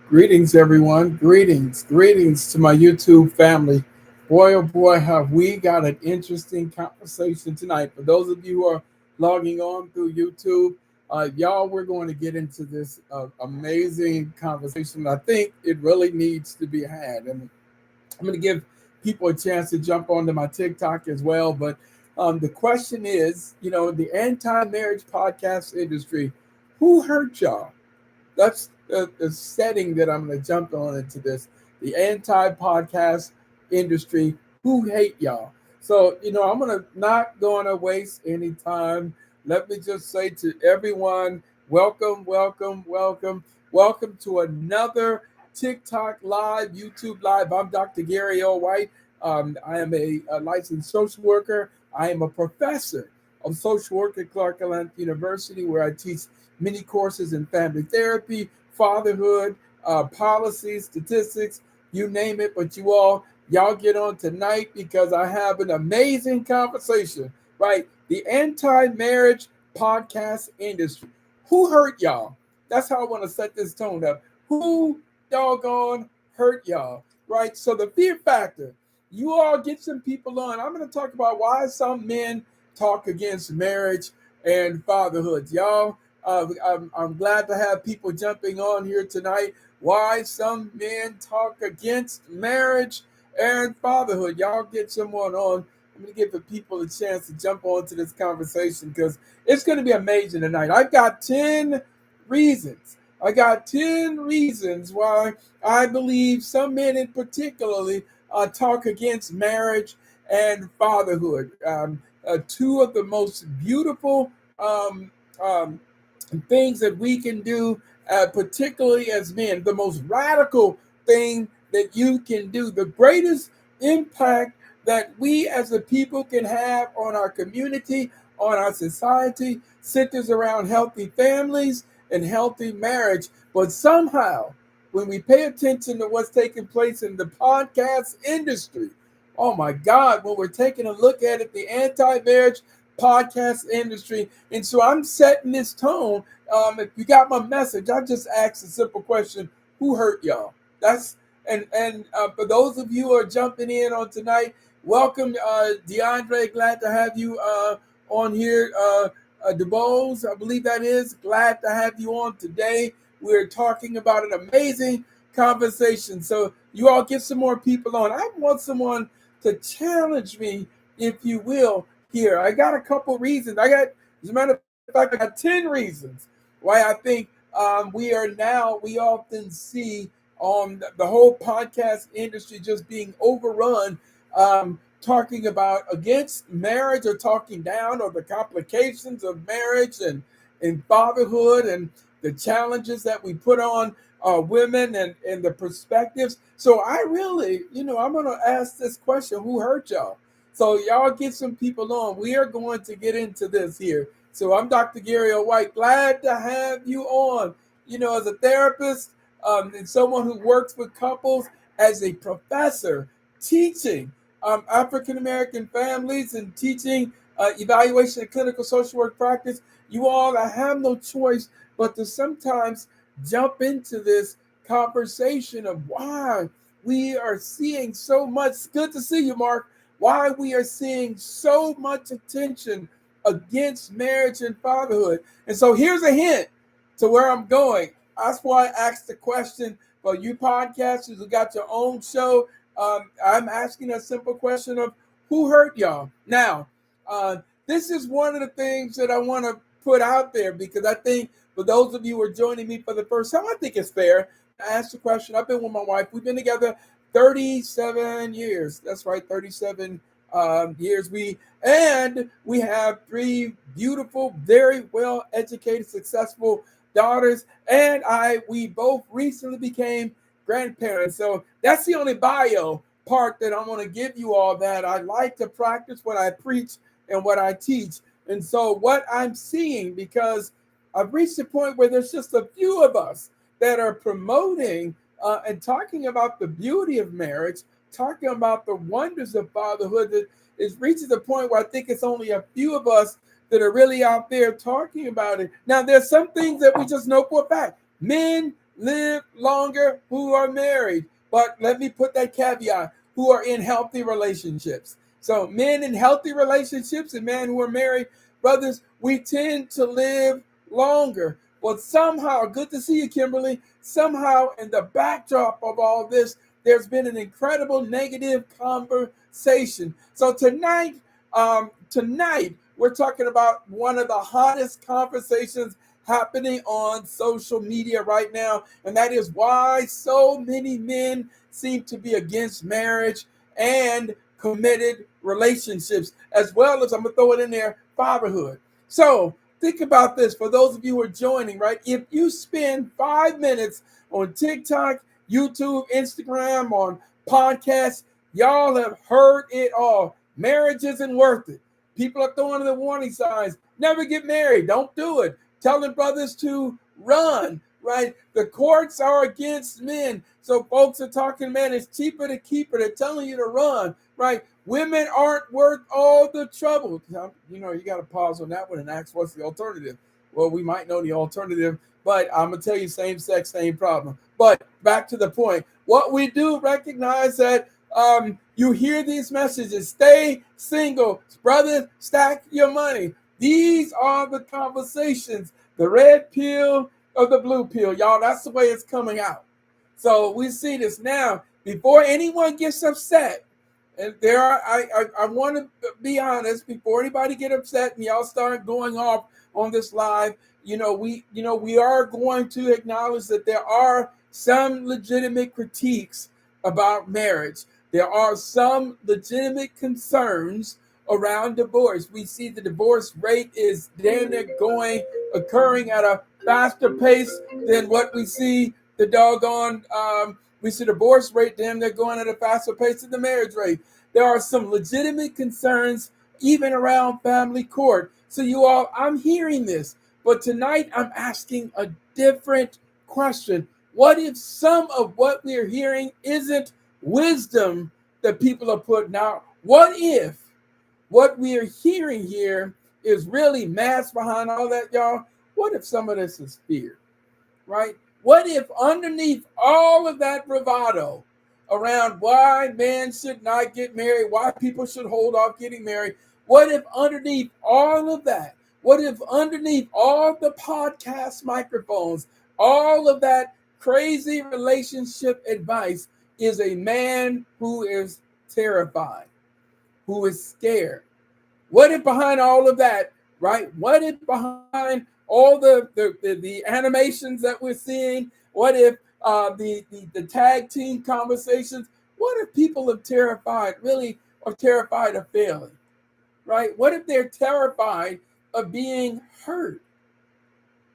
Greetings, everyone. Greetings to my YouTube family. Boy, oh boy, have we got an interesting conversation tonight. For those of you who are logging on through YouTube, y'all, we're going to get into this amazing conversation. I think it really needs to be had. And I'm going to give people a chance to jump onto my TikTok as well. But the question is, the anti-marriage podcast industry, who hurt y'all? That's the setting that I'm going to jump on into this. The anti-podcast industry, who hate y'all? So, I'm going to not going to waste any time. Let me just say to everyone, welcome, welcome, welcome, welcome to another TikTok Live, YouTube Live. I'm Dr. Gary O. White. I am a licensed social worker. I am a professor of social work at Clark Atlanta University, where I teach many courses in family therapy, fatherhood, policy, statistics, you name it. But y'all get on tonight because I have an amazing conversation, right? The anti-marriage podcast industry. Who hurt y'all? That's how I want to set this tone up. Who doggone hurt y'all, right? So the fear factor. You all get some people on. I'm going to talk about why some men talk against marriage and fatherhood. Y'all, I'm glad to have people jumping on here tonight. Why some men talk against marriage and fatherhood. Y'all get someone on. I'm going to give the people a chance to jump onto this conversation because it's going to be amazing tonight. I've got 10 reasons. I got 10 reasons why I believe some men in particularly talk against marriage and fatherhood. Two of the most beautiful things that we can do, particularly as men, the most radical thing that you can do, the greatest impact that we as a people can have on our community, on our society, centers around healthy families and healthy marriage. But somehow, when we pay attention to what's taking place in the podcast industry, oh my God, when we're taking a look at it, the anti-marriage podcast industry. And so I'm setting this tone. If you got my message, I just asked a simple question: who hurt y'all? That's and for those of you who are jumping in on tonight, welcome, DeAndre. Glad to have you on here. DeBose, I believe that is. Glad to have you on today. We're talking about an amazing conversation. So you all get some more people on. I want someone to challenge me, if you will, here. I got a couple reasons. As a matter of fact, I got 10 reasons why I think we often see the whole podcast industry just being overrun, talking about against marriage or talking down or the complications of marriage and fatherhood and the challenges that we put on women and the perspectives. So I really, I'm going to ask this question: who hurt y'all? So y'all get some people on. We are going to get into this here. So I'm Dr. Gary O. White. Glad to have you on. As a therapist and someone who works with couples, as a professor teaching African American families and teaching evaluation and clinical social work practice. You all, I have no choice but to sometimes jump into this conversation of why we are seeing so much. Good to see you, Mark. Why we are seeing so much attention against marriage and fatherhood. And so here's a hint to where I'm going. That's why I asked the question for you podcasters who got your own show. I'm asking a simple question of who hurt y'all. Now, this is one of the things that I want to put out there because I think for those of you who are joining me for the first time, I think it's fair to ask the question. I've been with my wife. We've been together 37 years. That's right, 37 years. We have 3 beautiful, very well educated, successful daughters, and we both recently became grandparents. So that's the only bio part that I want to give you all, that I like to practice what I preach and what I teach. And so what I'm seeing, because I've reached a point where there's just a few of us that are promoting and talking about the beauty of marriage, talking about the wonders of fatherhood, that it reaches a point where I think it's only a few of us that are really out there talking about it. Now, there's some things that we just know for a fact. Men live longer who are married. But let me put that caveat, who are in healthy relationships. So men in healthy relationships and men who are married, brothers, we tend to live longer. But somehow, good to see you, Kimberly. Somehow, in the backdrop of all this, there's been an incredible negative conversation. So tonight we're talking about one of the hottest conversations happening on social media right now, and that is why so many men seem to be against marriage and committed relationships, as well as, I'm gonna throw it in there, fatherhood. So think about this for those of you who are joining, right? If you spend 5 minutes on TikTok, YouTube, Instagram, on podcasts, y'all have heard it all. Marriage isn't worth it. People are throwing the warning signs. Never get married. Don't do it. Telling brothers to run, right? The courts are against men. So folks are talking, man, it's cheaper to keep it. They're telling you to run, right? Women aren't worth all the trouble. Now, you got to pause on that one and ask, what's the alternative? Well, we might know the alternative, but I'm going to tell you, same sex, same problem. But back to the point. What we do recognize that you hear these messages, stay single, brother, stack your money. These are the conversations, the red pill or the blue pill, y'all. That's the way it's coming out. So we see this now. Before anyone gets upset, and I want to be honest, before anybody get upset and y'all start going off on this live, we are going to acknowledge that there are some legitimate critiques about marriage. There are some legitimate concerns around divorce. We see the divorce rate is damn near occurring at a faster pace than what we see the doggone we see the divorce rate damn near going at a faster pace than the marriage rate. There are some legitimate concerns even around family court. So you all, I'm hearing this, but tonight I'm asking a different question. What if some of what we're hearing isn't wisdom that people are putting out? What if what we are hearing here is really masked behind all that, y'all? What if some of this is fear, right? What if underneath all of that bravado around why men should not get married, why people should hold off getting married, what if underneath all of that, what if underneath all the podcast microphones, all of that crazy relationship advice is a man who is terrified, who is scared? What if behind all of that, right? What if behind all the animations that we're seeing? What if the tag team conversations? What if people really are terrified of failing, right? What if they're terrified of being hurt?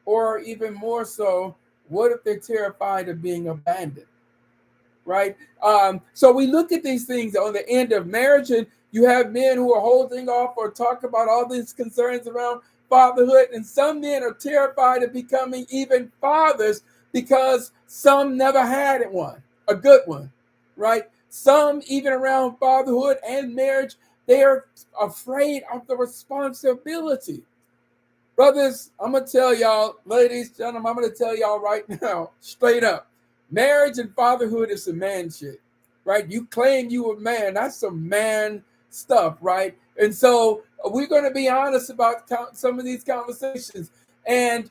Or even more so, what if they're terrified of being abandoned? Right? So we look at these things on the end of marriage, and you have men who are holding off or talk about all these concerns around fatherhood, and some men are terrified of becoming even fathers because some never had one, a good one, right? Some, even around fatherhood and marriage, they are afraid of the responsibility. Brothers, I'm going to tell y'all, ladies, gentlemen, I'm going to tell y'all right now, straight up, marriage and fatherhood is some man shit, right? You claim you a man. That's some man stuff, right? And so we're going to be honest about some of these conversations. And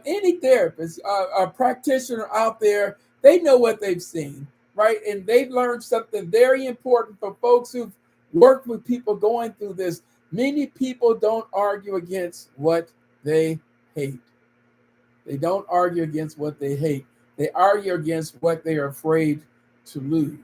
any therapist, a practitioner out there, they know what they've seen, right? And they've learned something very important for folks who've worked with people going through this. Many people don't argue against what they hate. They don't argue against what they hate. They argue against what they are afraid to lose.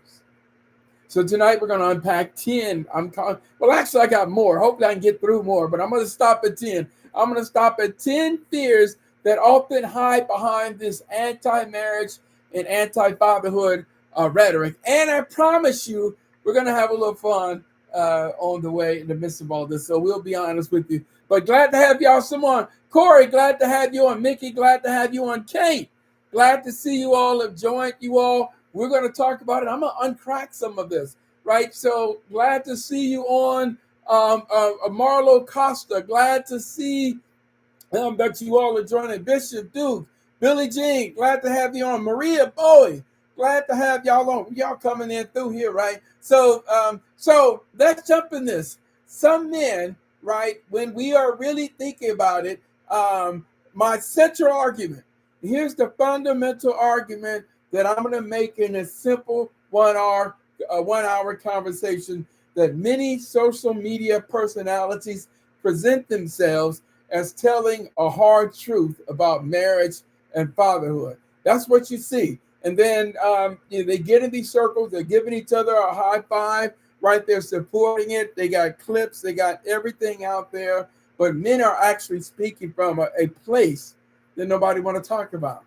So tonight we're going to unpack 10. Actually, I got more. Hopefully I can get through more, but I'm going to stop at 10. I'm going to stop at 10 fears that often hide behind this anti-marriage and anti-fatherhood rhetoric. And I promise you, we're going to have a little fun on the way in the midst of all this. So we'll be honest with you. But glad to have y'all some on. Corey, glad to have you on. Mickey, glad to have you on. Kate, glad to see you all have joined. You all, we're going to talk about it. I'm going to uncrack some of this, right? So glad to see you on. Marlo Costa, glad to see that you all are joining. Bishop Duke, Billie Jean, glad to have you on. Maria Bowie, glad to have y'all on. Y'all coming in through here, right? So let's jump in this. Some men, right, when we are really thinking about it, my central argument. Here's the fundamental argument that I'm going to make in a simple 1 hour conversation that many social media personalities present themselves as telling a hard truth about marriage and fatherhood. That's what you see. And then they get in these circles, they're giving each other a high five, right? They're supporting it. They got clips, they got everything out there. But men are actually speaking from a place that nobody want to talk about,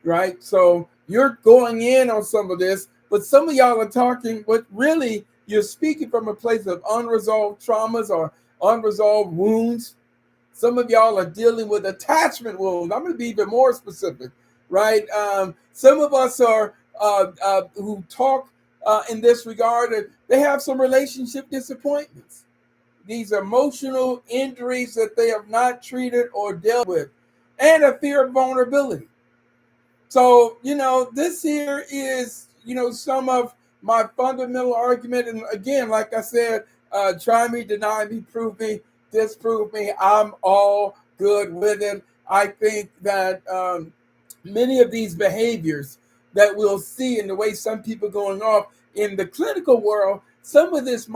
right? So you're going in on some of this, but some of y'all are talking, but really you're speaking from a place of unresolved traumas or unresolved wounds. Some of y'all are dealing with attachment wounds. I'm going to be even more specific, right? Some of us are who talk in this regard, they have some relationship disappointments. These emotional injuries that they have not treated or dealt with, and a fear of vulnerability. So, this here is, some of my fundamental argument. And again, like I said, try me, deny me, prove me, disprove me. I'm all good with it. I think that many of these behaviors that we'll see in the way some people going off in the clinical world, some of this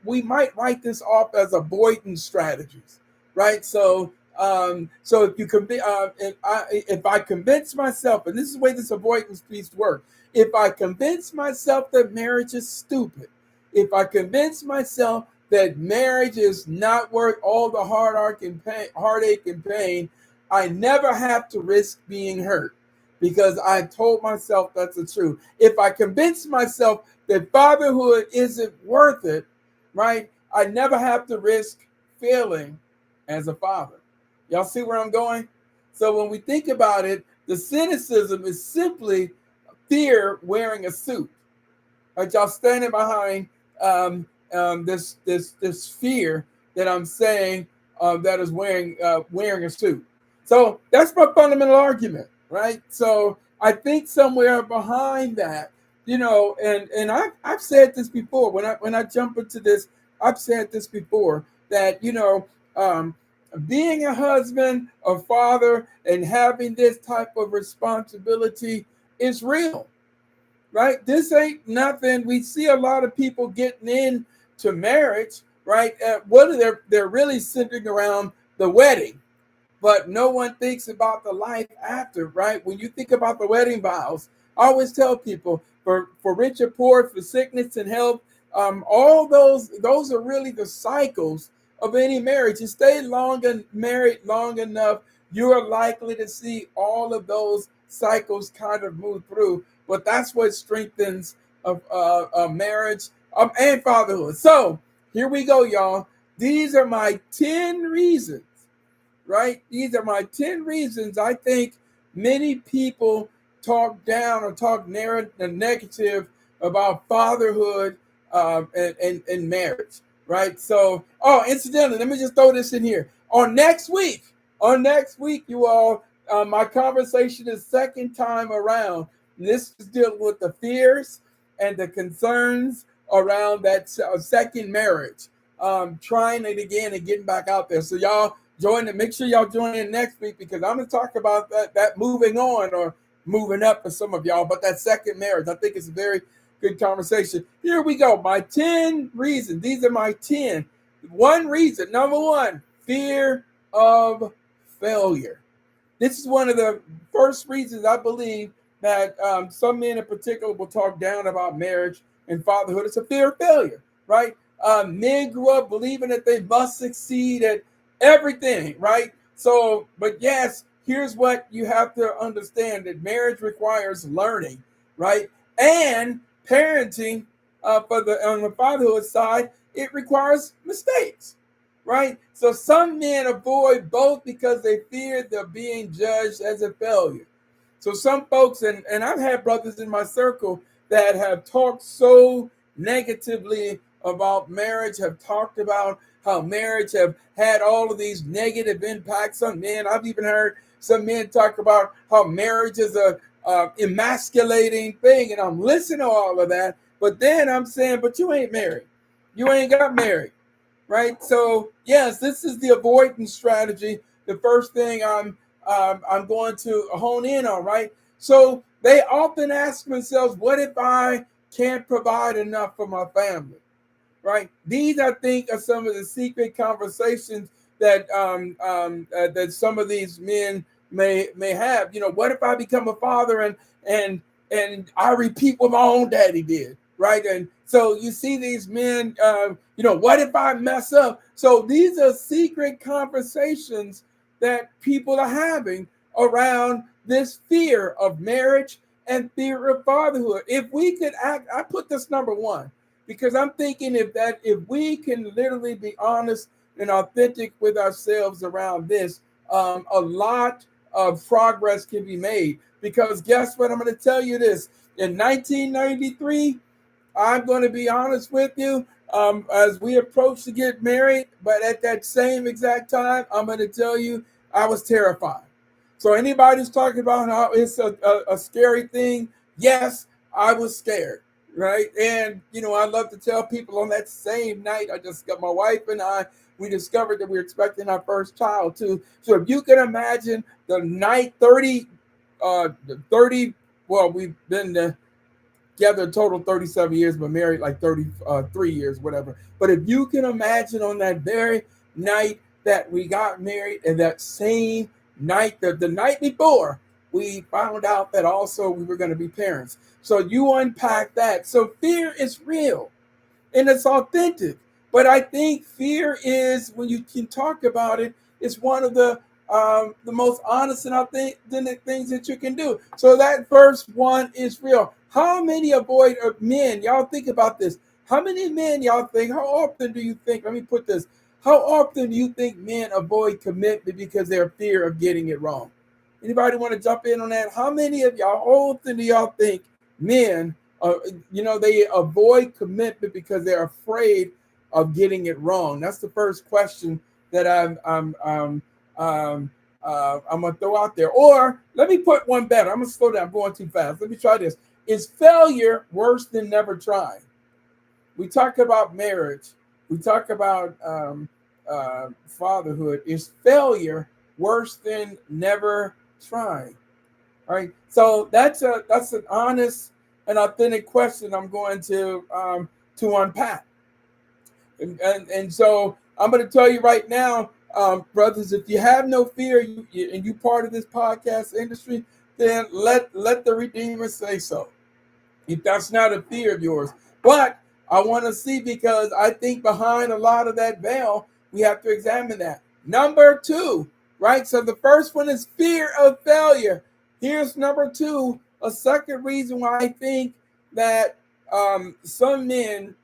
we might write this off as avoidance strategies, right? So if you if I convince myself, and this is the way this avoidance piece works, if I convince myself that marriage is stupid, if I convince myself that marriage is not worth all the heartache and pain, I never have to risk being hurt because I told myself that's the truth. If I convince myself that fatherhood isn't worth it, right, I never have to risk failing as a father. Y'all see where I'm going? So when we think about it, the cynicism is simply fear wearing a suit. Right, y'all standing behind this fear that I'm saying that is wearing a suit. So that's my fundamental argument, right? So I think somewhere behind that, and I've said this before when I jump into this, I've said this before that being a husband, a father, and having this type of responsibility is real, right? This ain't nothing. We see a lot of people getting into marriage, right? What are they're really centering around the wedding, but no one thinks about the life after, right? When you think about the wedding vows, I always tell people for rich or poor, for sickness and health, all those are really the cycles of any marriage. You stay married long enough, you are likely to see all of those cycles kind of move through. But that's what strengthens a marriage and fatherhood. So here we go, y'all. These are my 10 reasons, right? These are my 10 reasons I think many people talk down or talk negative about fatherhood and marriage, right? So, incidentally, let me just throw this in here. On next week, you all, my conversation is second time around. This is dealing with the fears and the concerns around that second marriage, trying it again and getting back out there. So y'all join it. Make sure y'all join in next week because I'm going to talk about that moving on or moving up for some of y'all, but that second marriage, I think it's a very good conversation. Here we go. My 10 reasons. These are my 10. One reason, number one, fear of failure. This is one of the first reasons I believe that some men in particular will talk down about marriage and fatherhood. It's a fear of failure, right? Men grew up believing that they must succeed at everything, right? So, but yes, here's what you have to understand, that marriage requires learning, right? And parenting, on the fatherhood side, it requires mistakes, right? So some men avoid both because they fear they're being judged as a failure. So some folks, and I've had brothers in my circle that have talked so negatively about marriage, have talked about how marriage have had all of these negative impacts on men. I've even heard Some men talk about how marriage is a emasculating thing, and I'm listening to all of that. But then I'm saying, but you ain't married. You ain't got married, right? So yes, this is the avoidance strategy. The first thing I'm going to hone in on, right? So they often ask themselves, what if I can't provide enough for my family? Right? These, I think, are some of the secret conversations that some of these men may have. You know, what if I become a father and and I repeat what my own daddy did, right? And so you see these men. What if I mess up? So these are secret conversations that people are having around this fear of marriage and fear of fatherhood. If we could act, I put this number one because I'm thinking if we can literally be honest and authentic with ourselves around this, a lot of progress can be made. Because guess what? I'm going to tell you this. In 1993, I'm going to be honest with you, as we approach to get married, but at that same exact time, I'm going to tell you I was terrified. So anybody's talking about how it's a scary thing, yes, I was scared, right? And, I love to tell people on that same night, I just got my wife and we discovered that we were expecting our first child too. So if you can imagine the night 30, well, we've been together a total 37 years, but married like 33 years, whatever. But if you can imagine on that very night that we got married, and that same night, the night before, we found out that also we were going to be parents. So you unpack that. So fear is real and it's authentic. But I think fear is, when you can talk about it, it's one of the most honest and authentic things that you can do. So that first one is real. How many avoid men? Y'all think about this. How many men y'all think? How often do you think? Let me put this. How often do you think men avoid commitment because they're fear of getting it wrong? Anybody want to jump in on that? How many of y'all? How often do y'all think men? They avoid commitment because they're afraid of getting it wrong. That's the first question that I'm gonna throw out there. Or let me put one better. I'm gonna slow down. I'm going too fast. Let me try this. Is failure worse than never trying? We talk about marriage. We talk about fatherhood. Is failure worse than never trying? All right. So that's an honest and authentic question I'm going to unpack. And so I'm going to tell you right now, brothers, if you have no fear and you part of this podcast industry, then let the Redeemer say so. If that's not a fear of yours. But I want to see, because I think behind a lot of that veil, we have to examine that. Number two, right? So the first one is fear of failure. Here's number two, a second reason why I think that some men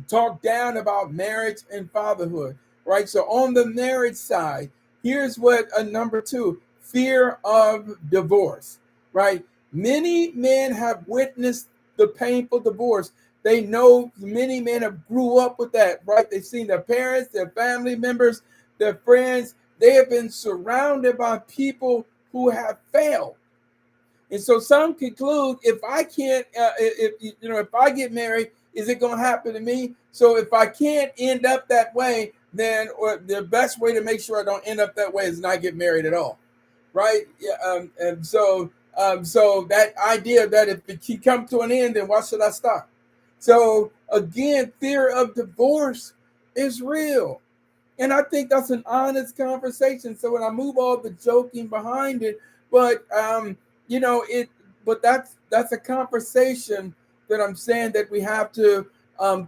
talk down about marriage and fatherhood, right? So on the marriage side, here's what number two, fear of divorce, right? Many men have witnessed the painful divorce. They know many men have grew up with that, right? They've seen their parents, their family members, their friends. They have been surrounded by people who have failed. And so some conclude, if I can't, if I get married, is it going to happen to me? So if I can't end up that way, then the best way to make sure I don't end up that way is not get married at all, right? Yeah, so that idea that if it can come to an end, then why should I stop? So again, fear of divorce is real. And I think that's an honest conversation. So when I move all the joking behind it, but you know, it but that's a conversation that I'm saying that we have to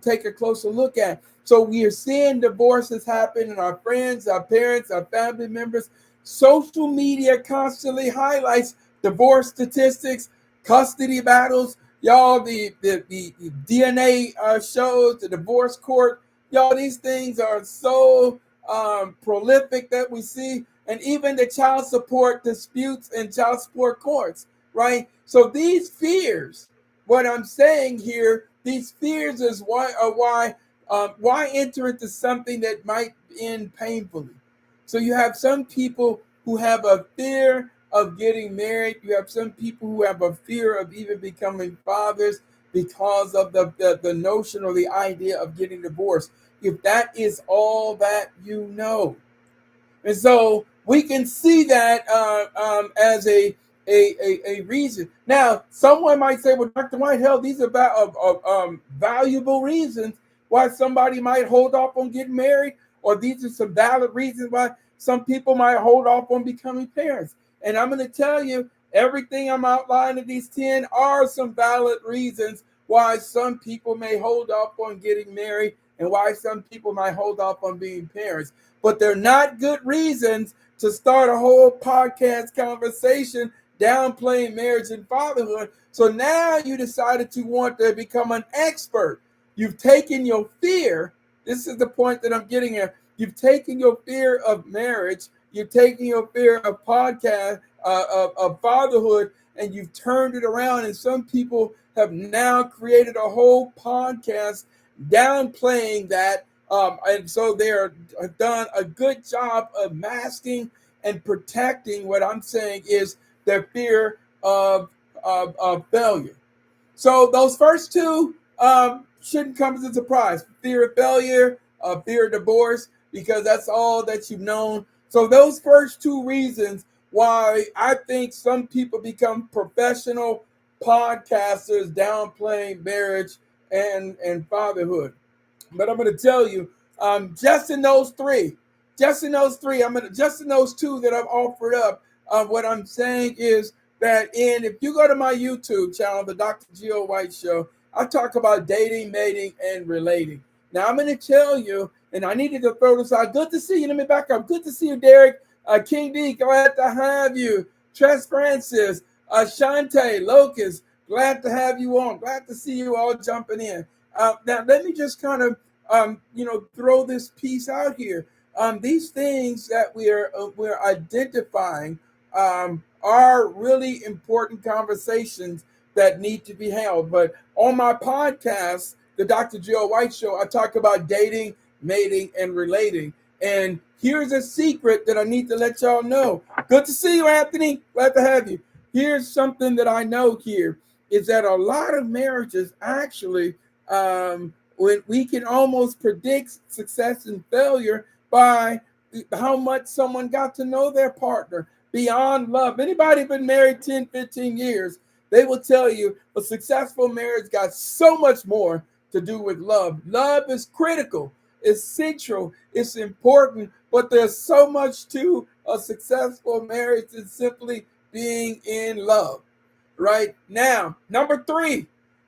take a closer look at. So we are seeing divorces happen in our friends, our parents, our family members. Social media constantly highlights divorce statistics, custody battles, y'all, the DNA shows, the divorce court. Y'all, these things are so prolific that we see, and even the child support disputes and child support courts, right? So these fears, what I'm saying here, these fears is why enter into something that might end painfully. So you have some people who have a fear of getting married. You have some people who have a fear of even becoming fathers because of the notion or the idea of getting divorced. If that is all that you know. And so we can see that as a reason. Now, someone might say, well, Dr. Whitehill, these are valuable reasons why somebody might hold off on getting married, or these are some valid reasons why some people might hold off on becoming parents. And I'm going to tell you, everything I'm outlining, these 10 are some valid reasons why some people may hold off on getting married and why some people might hold off on being parents. But they're not good reasons to start a whole podcast conversation downplaying marriage and fatherhood. So now you decided to want to become an expert. You've taken your fear. This is the point that I'm getting at. You've taken your fear of marriage. You've taken your fear of podcast, of fatherhood, and you've turned it around. And some people have now created a whole podcast downplaying that. And so they have done a good job of masking and protecting what I'm saying is their fear of failure. So those first two shouldn't come as a surprise. Fear of failure, fear of divorce, because that's all that you've known. So those first two reasons why I think some people become professional podcasters downplaying marriage and fatherhood. But I'm going to tell you, just in those three, just in those two that I've offered up, what I'm saying is that if you go to my YouTube channel, the Dr. Geo White Show, I talk about dating, mating, and relating. Now I'm going to tell you, and I needed to throw this out. Good to see you. Let me back up. Good to see you, Derek. King D, glad to have you. Tress Francis, Shante, Locust, glad to have you on. Glad to see you all jumping in. Now, let me just kind of, throw this piece out here. These things that we're identifying are really important conversations that need to be held. But on my podcast, the Dr. Joe White Show, I talk about dating, mating, and relating. And here's a secret that I need to let y'all know. Good to see you, Anthony. Glad to have you. Here's something that I know here is that a lot of marriages actually, when we can almost predict success and failure by how much someone got to know their partner beyond love. Anybody been married 10, 15 years, they will tell you a successful marriage got so much more to do with love. Love is critical, it's central, it's important, but there's so much to a successful marriage than simply being in love. Right now, number three,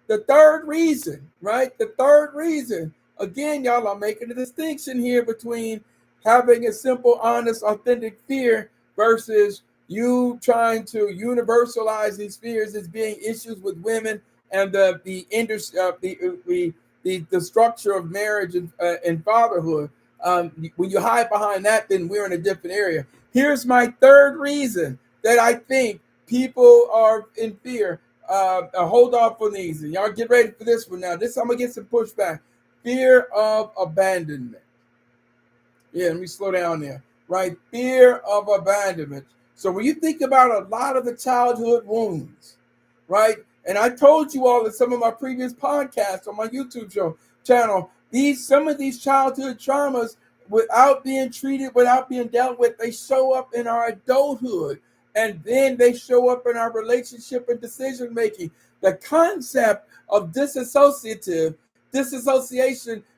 the third reason, right? The third reason, again, y'all, I'm making a distinction here between having a simple, honest, authentic fear versus you trying to universalize these fears as being issues with women and the structure of marriage and fatherhood. When you hide behind that, then we're in a different area. Here's my third reason that I think people are in fear. Hold off on these, and y'all get ready for this one now. This I'm gonna get some pushback. Fear of abandonment. Yeah, let me slow down there. Right, fear of abandonment. So when you think about a lot of the childhood wounds, right? And I told you all in some of my previous podcasts on my YouTube channel, some of these childhood traumas, without being treated, without being dealt with, they show up in our adulthood. And then they show up in our relationship and decision making. The concept of disassociation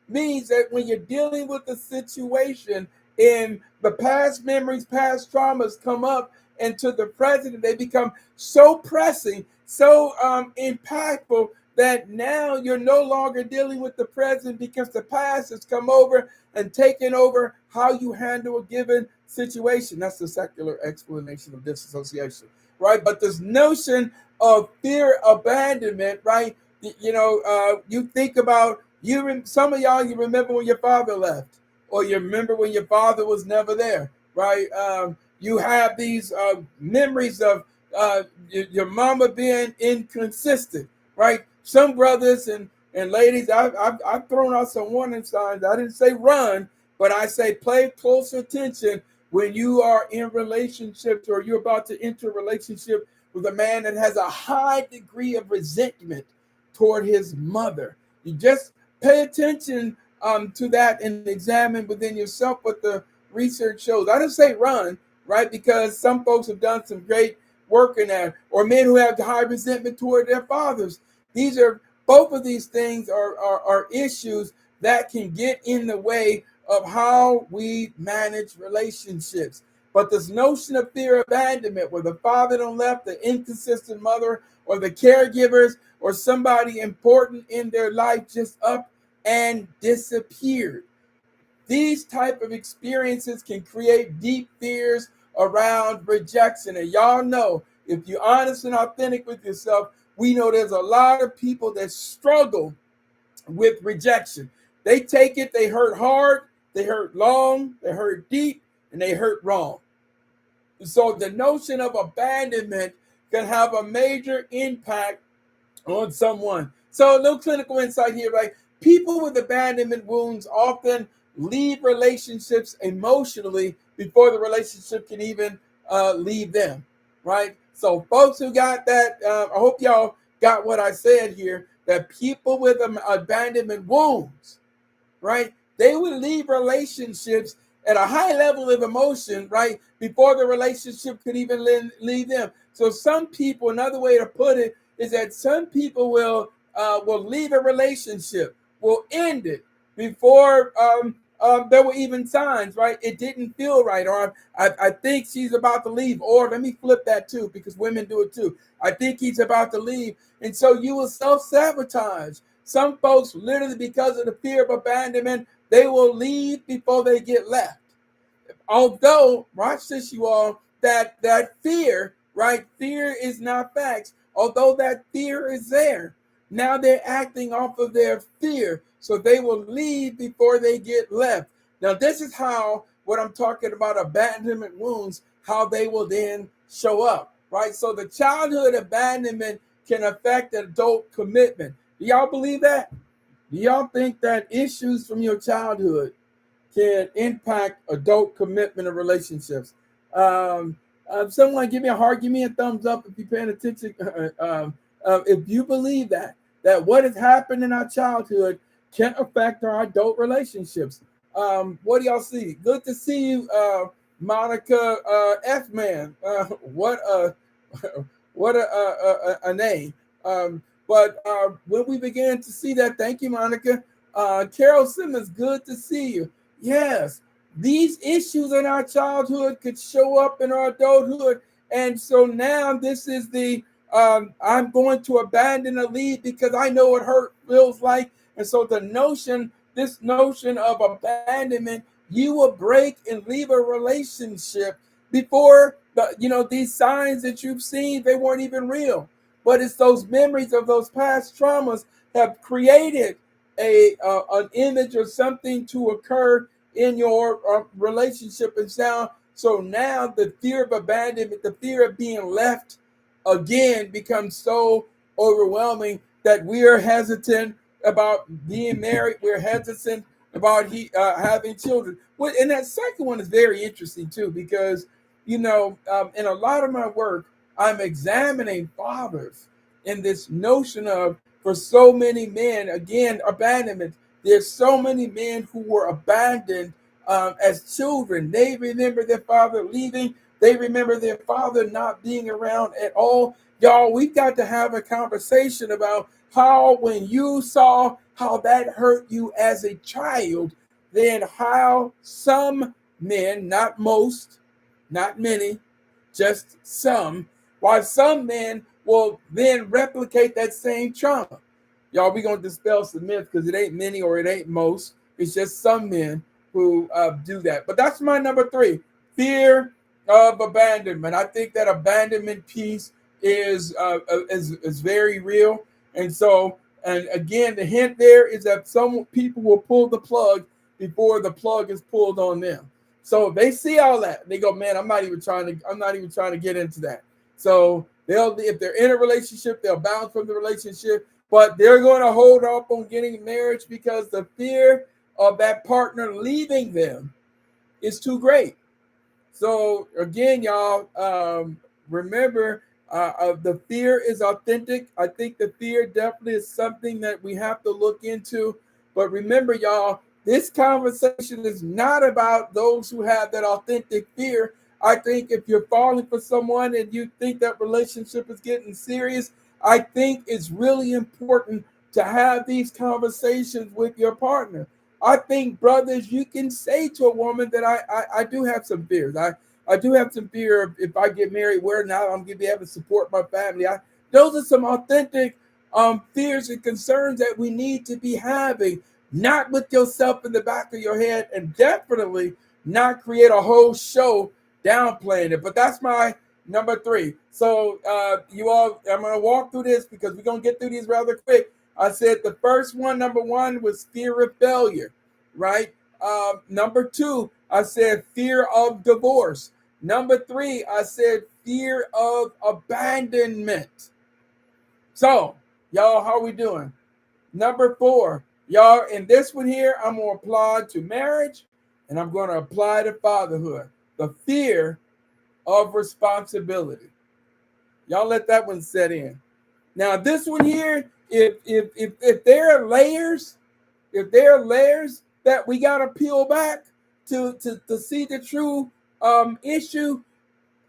means that when you're dealing with a situation in the past memories, past traumas come up into the present, and they become so pressing, so impactful that now you're no longer dealing with the present because the past has come over and taken over how you handle a given situation. That's the secular explanation of disassociation, right? But this notion of fear abandonment, right? You think about some of y'all, you remember when your father left, or you remember when your father was never there, right? You have these memories of your mama being inconsistent, right? Some brothers and ladies, I've thrown out some warning signs. I didn't say run, but I say pay close attention when you are in relationships or you're about to enter a relationship with a man that has a high degree of resentment toward his mother. You just pay attention to that and examine within yourself what the research shows. I don't say run, right? Because some folks have done some great work in that, or men who have high resentment toward their fathers. These are both of these things are issues that can get in the way of how we manage relationships. But this notion of fear of abandonment, where the father don't left, the inconsistent mother, or the caregivers, or somebody important in their life just up and disappeared. These type of experiences can create deep fears around rejection. And y'all know, if you're honest and authentic with yourself, we know there's a lot of people that struggle with rejection. They take it, they hurt hard, they hurt long, they hurt deep, and they hurt wrong. So the notion of abandonment can have a major impact on someone. So a little clinical insight here, right? People with abandonment wounds often leave relationships emotionally before the relationship can even leave them, right? So folks who got that, I hope y'all got what I said here, that people with abandonment wounds, right? They would leave relationships at a high level of emotion, right? Before the relationship could even leave them. So some people, another way to put it is that some people will leave a relationship, will end it before there were even signs, right? It didn't feel right, or I think she's about to leave, or let me flip that too, because women do it too. I think he's about to leave, and so you will self-sabotage. Some folks, literally because of the fear of abandonment, they will leave before they get left. Although, watch this, you all, that fear, right? Fear is not facts. Although that fear is there, now they're acting off of their fear. So they will leave before they get left. Now, this is how, what I'm talking about, abandonment wounds, how they will then show up, right? So the childhood abandonment can affect adult commitment. Do y'all believe that? Do y'all think that issues from your childhood can impact adult commitment of relationships? Someone give me a heart, give me a thumbs up if you're paying attention. If you believe that what has happened in our childhood can affect our adult relationships. What do y'all see? Good to see you, Monica F. Man. What a what a name. But when we began to see that, thank you, Monica. Carol Simmons, good to see you. Yes, these issues in our childhood could show up in our adulthood. And so now this is the I'm going to abandon a lead because I know what hurt feels like. And so this notion of abandonment, you will break and leave a relationship before these signs that you've seen, they weren't even real. But it's those memories of those past traumas have created an image or something to occur in your relationship. And so now the fear of abandonment, the fear of being left again becomes so overwhelming that we are hesitant about being married. We're hesitant about having children. And that second one is very interesting too, because in a lot of my work, I'm examining fathers in this notion of, for so many men, again, abandonment. There's so many men who were abandoned as children. They remember their father leaving. They remember their father not being around at all. Y'all, we've got to have a conversation about how, when you saw how that hurt you as a child, then how some men, not most, not many, just some, while some men will then replicate that same trauma. Y'all, we're going to dispel some myths because it ain't many or it ain't most. It's just some men who do that. But that's my number 3, fear of abandonment. I think that abandonment piece is very real. And so, and again, the hint there is that some people will pull the plug before the plug is pulled on them. So they see all that, they go, man, I'm not even trying to get into that. So if they're in a relationship, they'll bounce from the relationship, but they're going to hold off on getting marriage because the fear of that partner leaving them is too great. So again, y'all, remember, the fear is authentic. I think the fear definitely is something that we have to look into. But remember, y'all, this conversation is not about those who have that authentic fear. I think if you're falling for someone and you think that relationship is getting serious, I think it's really important to have these conversations with your partner. I think, brothers, you can say to a woman that I do have some fears. I do have some fear of if I get married, where now I'm going to be able to support my family. Those are some authentic fears and concerns that we need to be having, not with yourself in the back of your head, and definitely not create a whole show downplaying it. But that's my number three. So you all, I'm going to walk through this because we're going to get through these rather quick. I said the first one, number one, was fear of failure, right? Number two, I said fear of divorce. Number three, I said fear of abandonment. So, y'all, how we doing? Number four, y'all, in this one here, I'm going to apply to marriage and I'm going to apply to fatherhood. The fear of responsibility. Y'all let that one set in. Now, this one here, if there are layers, that we gotta peel back to see the true issue,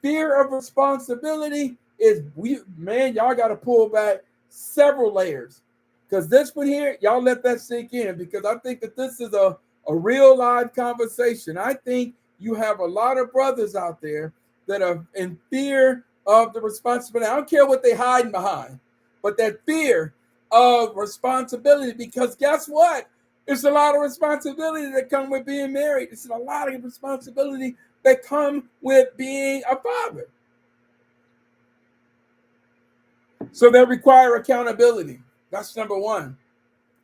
fear of responsibility is y'all gotta pull back several layers. Because this one here, y'all let that sink in because I think that this is a real live conversation. I think you have a lot of brothers out there that are in fear of the responsibility. I don't care what they hiding behind, but that fear of responsibility, because guess what? It's a lot of responsibility that come with being married. It's a lot of responsibility that come with being a father. So they require accountability. That's number one,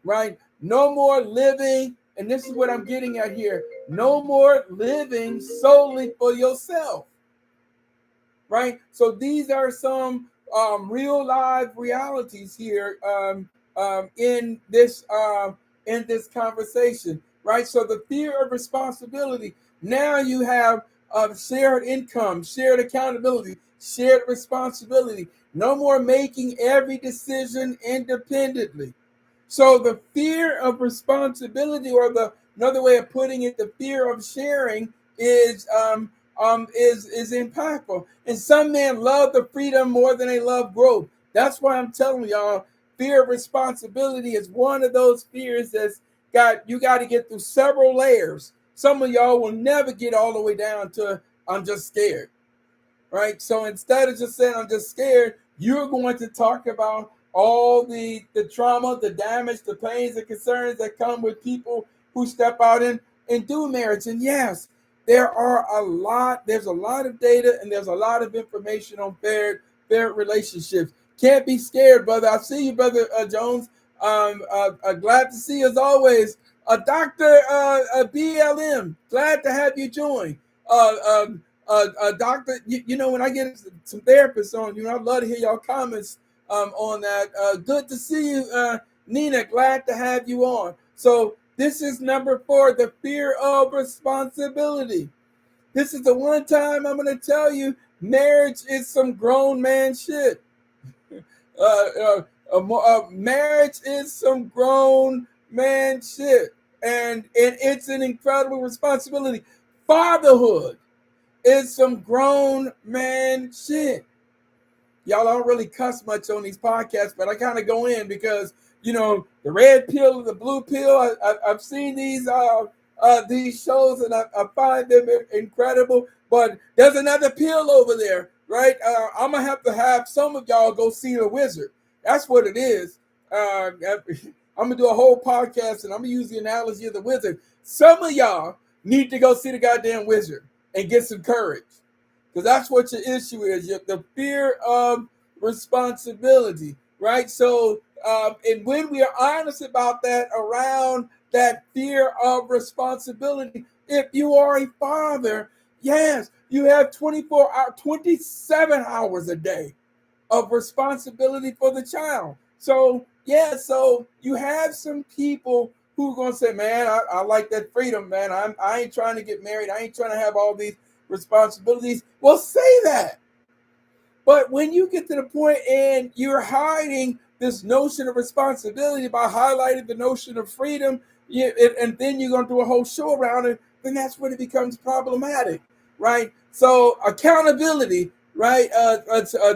right? No more living, and this is what I'm getting at here. No more living solely for yourself, right? So these are some real live realities here in this conversation, right? So the fear of responsibility. Now you have shared income, shared accountability, shared responsibility. No more making every decision independently. So the fear of responsibility, or the another way of putting it, the fear of sharing is impactful. And some men love the freedom more than they love growth. That's why I'm telling y'all, fear of responsibility is one of those fears that's got to get through several layers. Some of y'all will never get all the way down to I'm just scared, right? So instead of just saying I'm just scared, you're going to talk about all the trauma, the damage, the pains, the concerns that come with people who step out and do marriage. And yes, there's a lot of data and there's a lot of information on fair relationships. Can't be scared, brother. I see you, brother Jones. Glad to see you as always. Dr. BLM, glad to have you join. Doctor, you know, when I get some therapists on, you know, I'd love to hear y'all comments on that. Good to see you, Nina. Glad to have you on. So this is number four, the fear of responsibility. This is the one time I'm going to tell you, marriage is some grown man shit. Marriage is some grown man shit, and it's an incredible responsibility. Fatherhood is some grown man shit. Y'all don't really cuss much on these podcasts, but I kind of go in because, you know, the red pill or the blue pill. I've seen these shows and I find them incredible. But there's another pill over there, right? I'm gonna have some of y'all go see the wizard. That's what it is. I'm gonna do a whole podcast and I'm gonna use the analogy of the wizard. Some of y'all need to go see the goddamn wizard and get some courage. Because that's what your issue is, the fear of responsibility, right? So, and when we are honest about that, around that fear of responsibility, if you are a father, yes, you have 27 hours a day of responsibility for the child. So, yeah, so you have some people who are going to say, man, I like that freedom, man. I ain't trying to get married. I ain't trying to have all these responsibilities, well, say that. But when you get to the point and you're hiding this notion of responsibility by highlighting the notion of freedom, and then you're going to do a whole show around it, then that's when it becomes problematic, right? So accountability, right?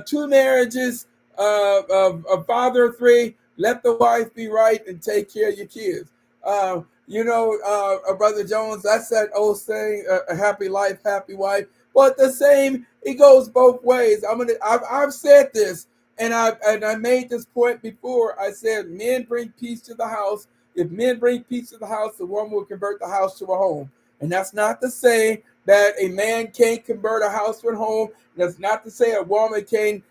Two marriages, a father of three. Let the wife be right and take care of your kids. Brother Jones, that's that old saying, a happy life, happy wife. But the same, it goes both ways. I've said this, and I made this point before. I said men bring peace to the house. If men bring peace to the house, the woman will convert the house to a home. And that's not to say that a man can't convert a house to a home. That's not to say a woman can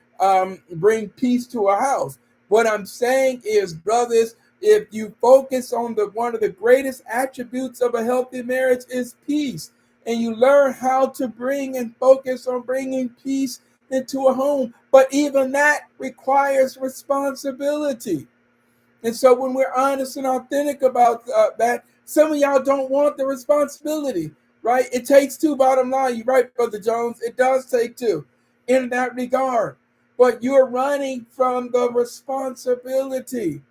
bring peace to a house. What I'm saying is, brothers, if you focus on the one of the greatest attributes of a healthy marriage is peace, and you learn how to bring and focus on bringing peace into a home. But even that requires responsibility. And so when we're honest and authentic about that, some of y'all don't want the responsibility, right? It takes two, bottom line. You're right, Brother Jones. It does take two in that regard. But you're running from the responsibility,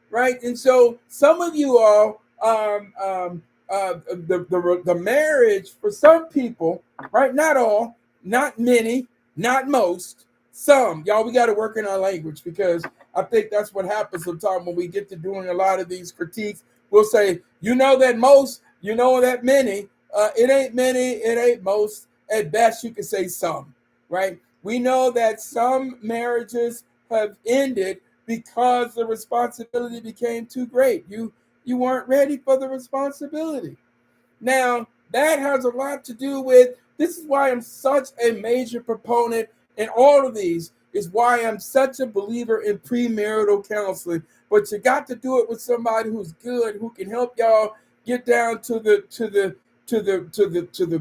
right? And so some of you all, the marriage for some people, right? Not all, not many, not most, some. Y'all, we got to work in our language, because I think that's what happens sometimes when we get to doing a lot of these critiques. We'll say, you know that most, you know that many. It ain't many, it ain't most. At best, you can say some, right? We know that some marriages have ended because the responsibility became too great. You weren't ready for the responsibility. Now, that has a lot to do with, this is why I'm such a major proponent in all of these, is why I'm such a believer in premarital counseling. But you got to do it with somebody who's good, who can help y'all get down to the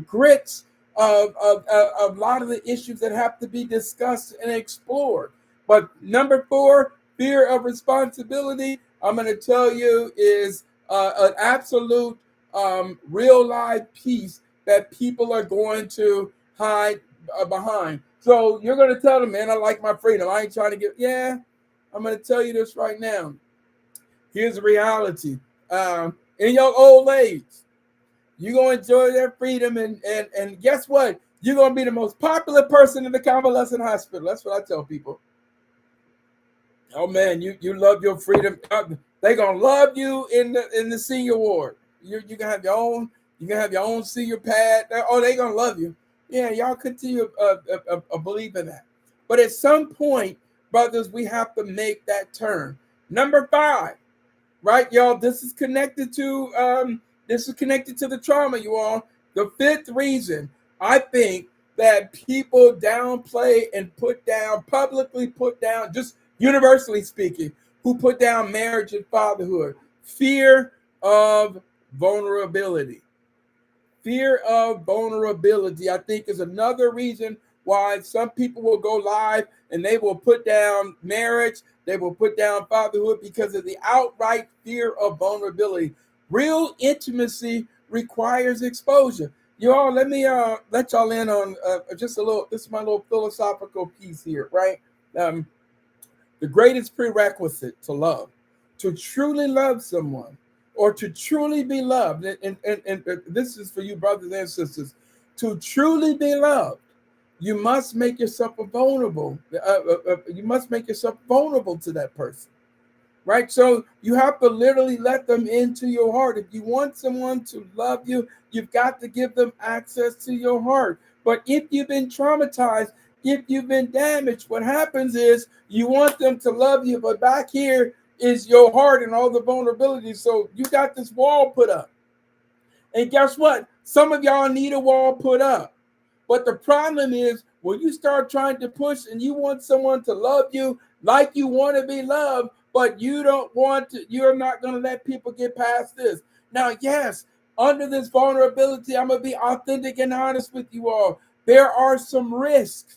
grits of a lot of the issues that have to be discussed and explored. But number four, fear of responsibility, I'm going to tell you, is an absolute real life peace that people are going to hide behind. So you're going to tell them, man, I like my freedom. I ain't trying to get, yeah, I'm going to tell you this right now. Here's the reality. In your old age, you're going to enjoy that freedom. And guess what? You're going to be the most popular person in the convalescent hospital. That's what I tell people. Oh man, you love your freedom. They're gonna love you in the senior ward. You can have your own. You can have your own senior pad. Oh, they're gonna love you. Yeah, y'all continue believe in that. But at some point, brothers, we have to make that turn. Number five, right, y'all? This is connected to the trauma, you all. The fifth reason I think that people downplay and publicly put down, just universally speaking, who put down marriage and fatherhood: fear of vulnerability. Fear of vulnerability, I think, is another reason why some people will go live and they will put down marriage, they will put down fatherhood, because of the outright fear of vulnerability. Real intimacy requires exposure. You all, let me let y'all in on just a little. This is my little philosophical piece here, right? Um, the greatest prerequisite to love, to truly love someone, or to truly be loved, and this is for you, brothers and sisters, to truly be loved, you must make yourself vulnerable. You must make yourself vulnerable to that person, right? So you have to literally let them into your heart. If you want someone to love you, you've got to give them access to your heart. But if you've been traumatized, if you've been damaged, what happens is you want them to love you, but back here is your heart and all the vulnerabilities. So you got this wall put up. And guess what? Some of y'all need a wall put up. But the problem is, when you start trying to push and you want someone to love you like you want to be loved, but you don't want to, you're not going to let people get past this. Now, yes, under this vulnerability, I'm going to be authentic and honest with you all. There are some risks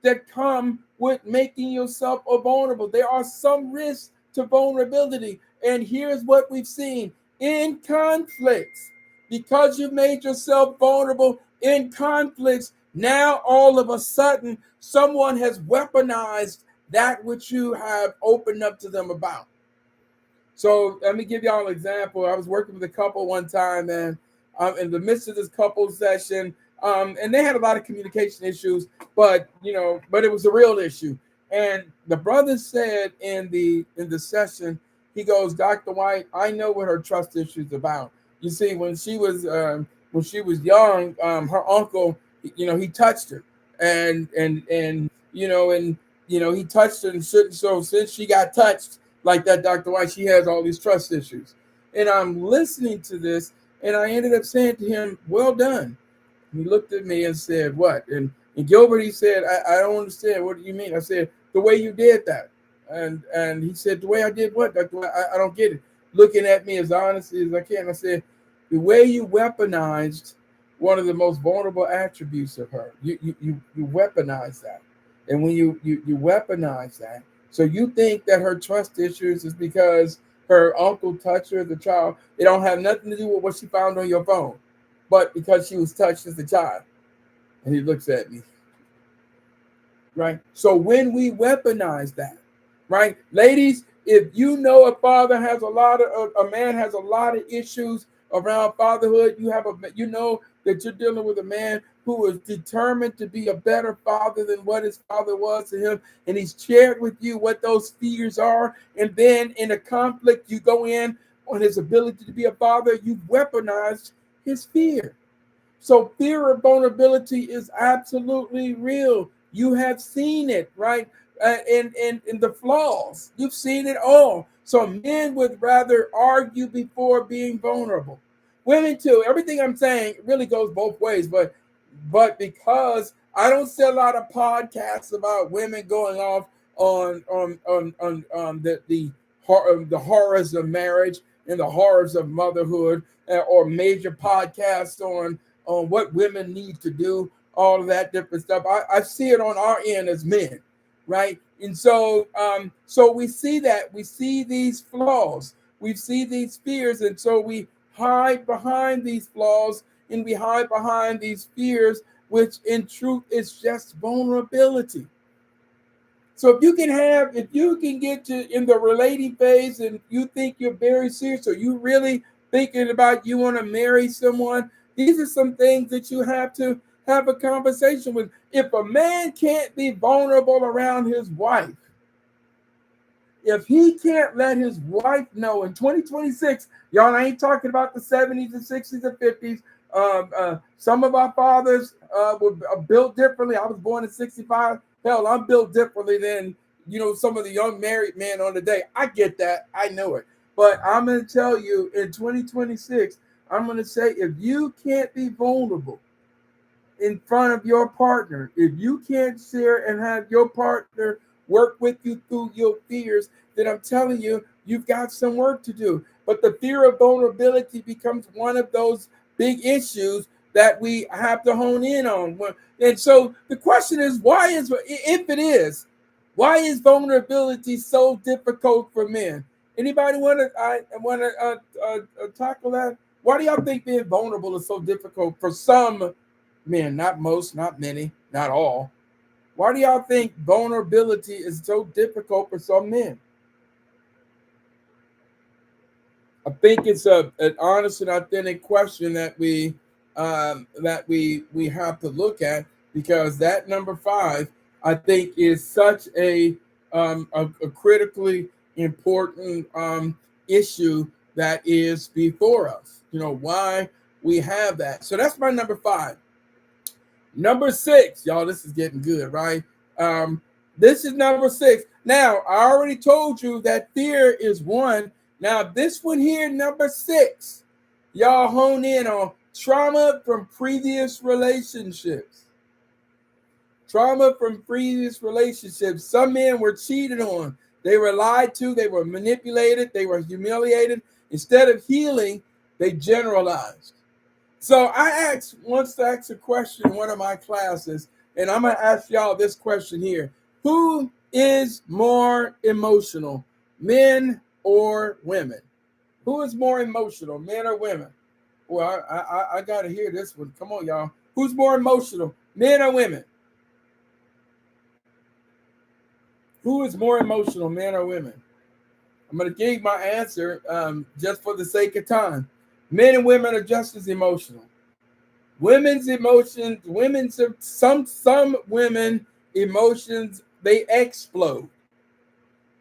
that come with making yourself vulnerable. There are some risks to vulnerability. And here's what we've seen in conflicts. Because you made yourself vulnerable, in conflicts, now all of a sudden someone has weaponized that which you have opened up to them about. So let me give y'all an example. I was working with a couple one time, and in the midst of this couple session, and they had a lot of communication issues, but but it was a real issue. And the brother said in the session, he goes, Dr. White, I know what her trust issue is about. You see, when she was young, her uncle, he touched her, and he touched her and shouldn't. So since she got touched like that, Dr. White, she has all these trust issues. And I'm listening to this, and I ended up saying to him, well done. He looked at me and said, what? And Gilbert, he said, I don't understand. What do you mean? I said, the way you did that. And he said, the way I did what? I don't get it. Looking at me as honestly as I can, I said, the way you weaponized one of the most vulnerable attributes of her. You weaponized that. And when you weaponize that, so you think that her trust issues is because her uncle touched her as a child. It don't have nothing to do with what she found on your phone, but because she was touched as a child. And he looks at me. Right? So when we weaponize that, right? Ladies, if you know a man has a lot of issues around fatherhood, you know that you're dealing with a man who is determined to be a better father than what his father was to him, and he's shared with you what those fears are, and then in a conflict you go in on his ability to be a father, you've weaponized his fear. So fear of vulnerability is absolutely real. You have seen it, right? In the flaws. You've seen it all. So men would rather argue before being vulnerable. Women too. Everything I'm saying really goes both ways, but because I don't see a lot of podcasts about women going off on the horrors of marriage and the horrors of motherhood, or major podcasts on what women need to do, all of that different stuff. I see it on our end as men, right? And so we see that. We see these flaws. We see these fears. And so we hide behind these flaws, and we hide behind these fears, which in truth is just vulnerability. So if you can get to in the relating phase and you think you're very serious, or you really thinking about you want to marry someone, these are some things that you have to have a conversation with. If a man can't be vulnerable around his wife, if he can't let his wife know in 2026, y'all, I ain't talking about the 70s and 60s and 50s. Some of our fathers were built differently. I was born in 65. Hell, I'm built differently than some of the young married men on the day. I get that. I know it. But I'm going to tell you, in 2026, I'm going to say, if you can't be vulnerable in front of your partner, if you can't share and have your partner work with you through your fears, then I'm telling you, you've got some work to do. But the fear of vulnerability becomes one of those big issues that we have to hone in on. And so the question is, why is vulnerability so difficult for men? Anybody want to tackle that? Why do y'all think being vulnerable is so difficult for some men? Not most, not many, not all. Why do y'all think vulnerability is so difficult for some men? I think it's an honest and authentic question that we have to look at, because that number 5, I think, is such a critically important issue that is before us. Why we have that. So that's my number 5. Number 6, y'all, this is getting good, right? This is number 6. Now, I already told you that fear is one. Now, this one here, number 6, y'all hone in on trauma from previous relationships. Trauma from previous relationships. Some men were cheated on. They were lied to. They were manipulated. They were humiliated. Instead of healing, they generalized. So I once asked a question in one of my classes, and I'm going to ask y'all this question here. Who is more emotional, men or women? Who is more emotional, men or women? Well, I got to hear this one. Come on, y'all. Who's more emotional, men or women? Who is more emotional, men or women? I'm going to give you my answer just for the sake of time. Men and women are just as emotional. Women's emotions, some women emotions, they explode.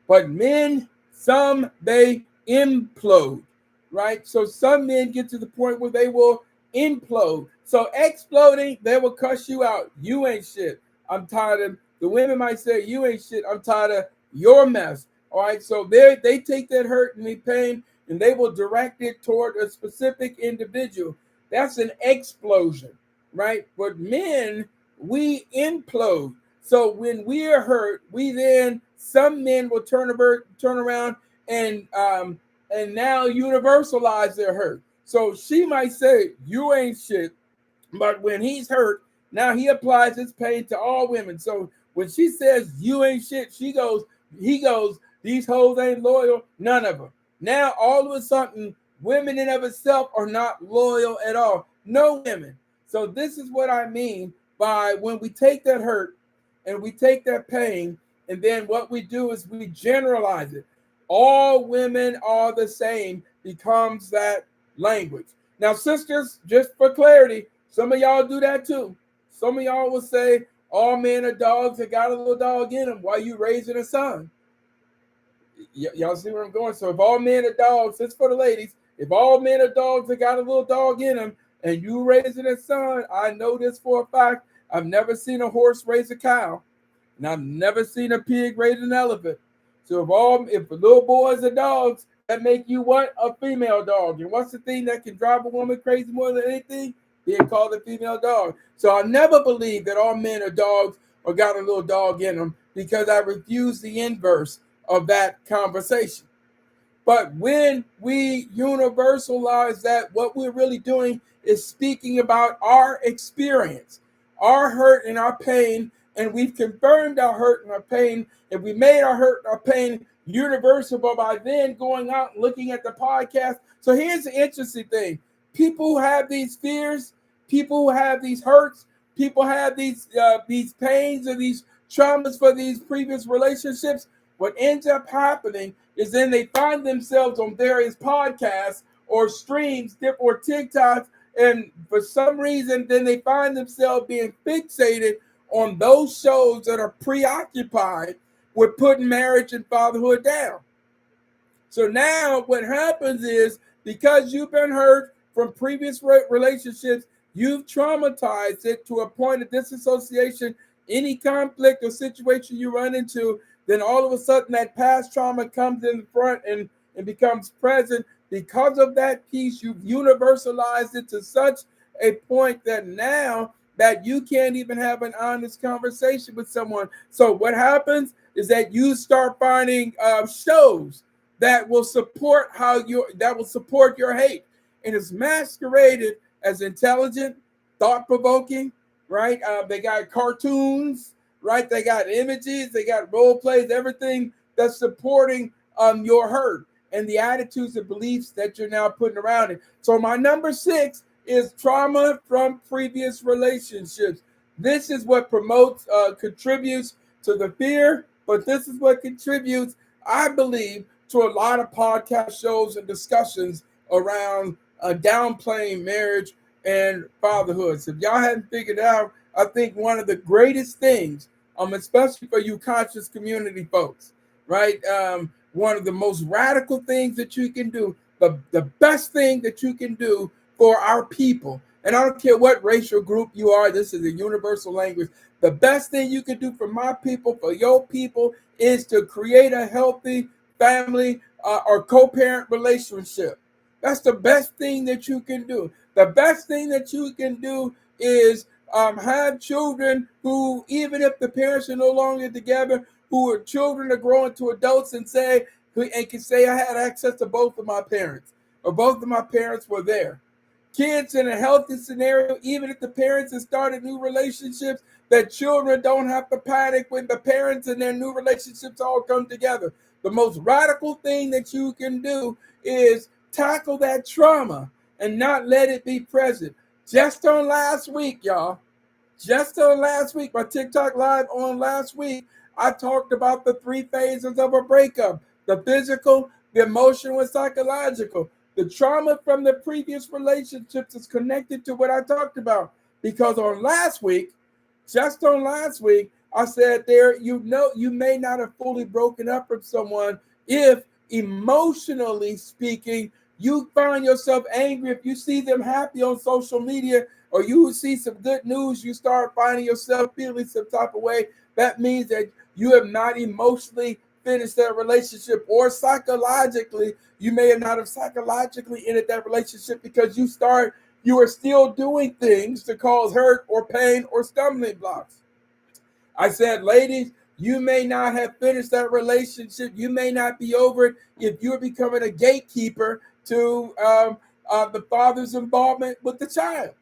But men, some they implode, right? So some men get to the point where they will implode. So exploding, they will cuss you out. You ain't shit. I'm tired of the women might say, you ain't shit. I'm tired of your mess. All right. So they take that hurt and the pain and they will direct it toward a specific individual. That's an explosion, right? But men, we implode. So when we are hurt, we then some men will turn around and now universalize their hurt. So she might say, "You ain't shit," but when he's hurt, now he applies his pain to all women. So when she says, "You ain't shit," he goes, "These hoes ain't loyal, none of them." Now all of a sudden, women in of itself are not loyal at all. No women. So this is what I mean by when we take that hurt and we take that pain, and then what we do is we generalize it. All women are the same becomes that language. Now, sisters, just for clarity, some of y'all do that too. Some of y'all will say, all men are dogs that got a little dog in them while you raising a son. Y'all see where I'm going? So if all men are dogs, this for the ladies, if all men are dogs that got a little dog in them and you raising a son, I know this for a fact. I've never seen a horse raise a cow. And I've never seen a pig raise an elephant. So if the little boys are dogs, that make you what? A female dog. And what's the thing that can drive a woman crazy more than anything? Being called a female dog. So I never believe that all men are dogs or got a little dog in them because I refuse the inverse of that conversation. But when we universalize that, what we're really doing is speaking about our experience, our hurt and our pain, and we've confirmed our hurt and our pain, and we made our hurt and our pain universal by then going out and looking at the podcast. So here's the interesting thing. People who have these fears, people who have these hurts, people have these pains or these traumas for these previous relationships, what ends up happening is then they find themselves on various podcasts or streams or TikToks, and for some reason, then they find themselves being fixated on those shows that are preoccupied with putting marriage and fatherhood down. So now what happens is because you've been hurt from previous relationships, you've traumatized it to a point of disassociation. Any conflict or situation you run into, then all of a sudden that past trauma comes in front and becomes present. Because of that piece, you've universalized it to such a point that now that you can't even have an honest conversation with someone. So what happens is that you start finding shows that will support your hate, and it's masqueraded as intelligent, thought-provoking, right? They got cartoons, right? They got images, they got role plays, everything that's supporting your hurt and the attitudes and beliefs that you're now putting around it. So my number 6 is trauma from previous relationships. This is what contributes to the fear, but this is what contributes, I believe, to a lot of podcast shows and discussions around downplaying marriage and fatherhood. So if y'all hadn't figured it out, I think one of the greatest things, especially for you conscious community folks, right? One of the most radical things that you can do, the best thing that you can do for our people, and I don't care what racial group you are, this is a universal language. The best thing you can do for my people, for your people, is to create a healthy family or co-parent relationship. That's the best thing that you can do. The best thing that you can do is have children who, even if the parents are no longer together, who are children are growing to adults and can say I had access to both of my parents, or both of my parents were there. Kids in a healthy scenario, even if the parents have started new relationships, that children don't have to panic when the parents and their new relationships all come together. The most radical thing that you can do is tackle that trauma and not let it be present. Just on last week, y'all. Just on last week, my TikTok live on last week, I talked about the three phases of a breakup: the physical, the emotional, and psychological. The trauma from the previous relationships is connected to what I talked about. Because on last week, just on last week, I said you may not have fully broken up from someone if emotionally speaking, you find yourself angry if you see them happy on social media or you see some good news, you start finding yourself feeling some type of way. That means that you have not emotionally finished that relationship, or psychologically, you may have not have psychologically ended that relationship because you are still doing things to cause hurt or pain or stumbling blocks. I said, ladies, you may not have finished that relationship. You may not be over it if you're becoming a gatekeeper to the father's involvement with the child.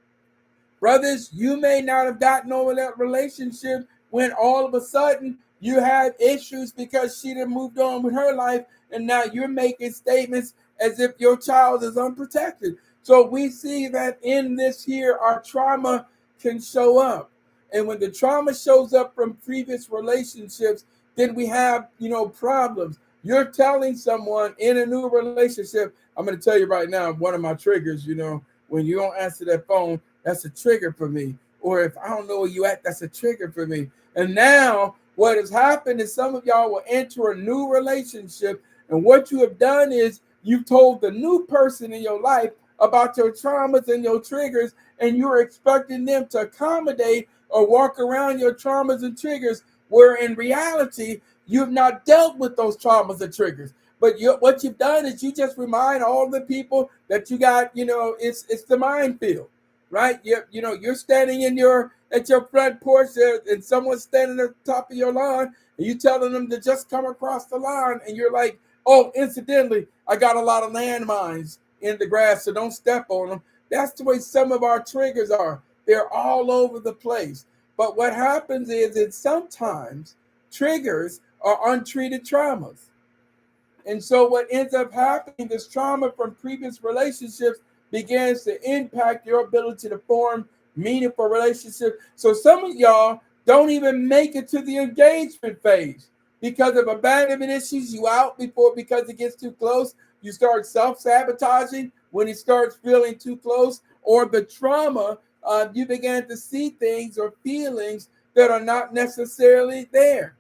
Brothers, you may not have gotten over that relationship when all of a sudden you have issues because she done moved on with her life, and now you're making statements as if your child is unprotected. So we see that in this here, our trauma can show up. And when the trauma shows up from previous relationships, then we have, problems. You're telling someone in a new relationship, I'm going to tell you right now, one of my triggers, when you don't answer that phone, that's a trigger for me. Or if I don't know where you at, that's a trigger for me. And now what has happened is some of y'all will enter a new relationship, and what you have done is you've told the new person in your life about your traumas and your triggers, and you're expecting them to accommodate or walk around your traumas and triggers, where in reality, you've not dealt with those traumas and triggers. But what you've done is you just remind all the people that you got, it's the minefield, right? You're standing at your front porch there, and someone's standing at the top of your lawn, and you telling them to just come across the lawn, and you're like, oh, incidentally, I got a lot of landmines in the grass, so don't step on them. That's the way some of our triggers are. They're all over the place. But what happens is that sometimes triggers are untreated traumas. And so what ends up happening, this trauma from previous relationships begins to impact your ability to form meaningful relationships. So some of y'all don't even make it to the engagement phase because of abandonment issues. You out before because it gets too close. You start self-sabotaging when it starts feeling too close, or the trauma, you began to see things or feelings that are not necessarily there.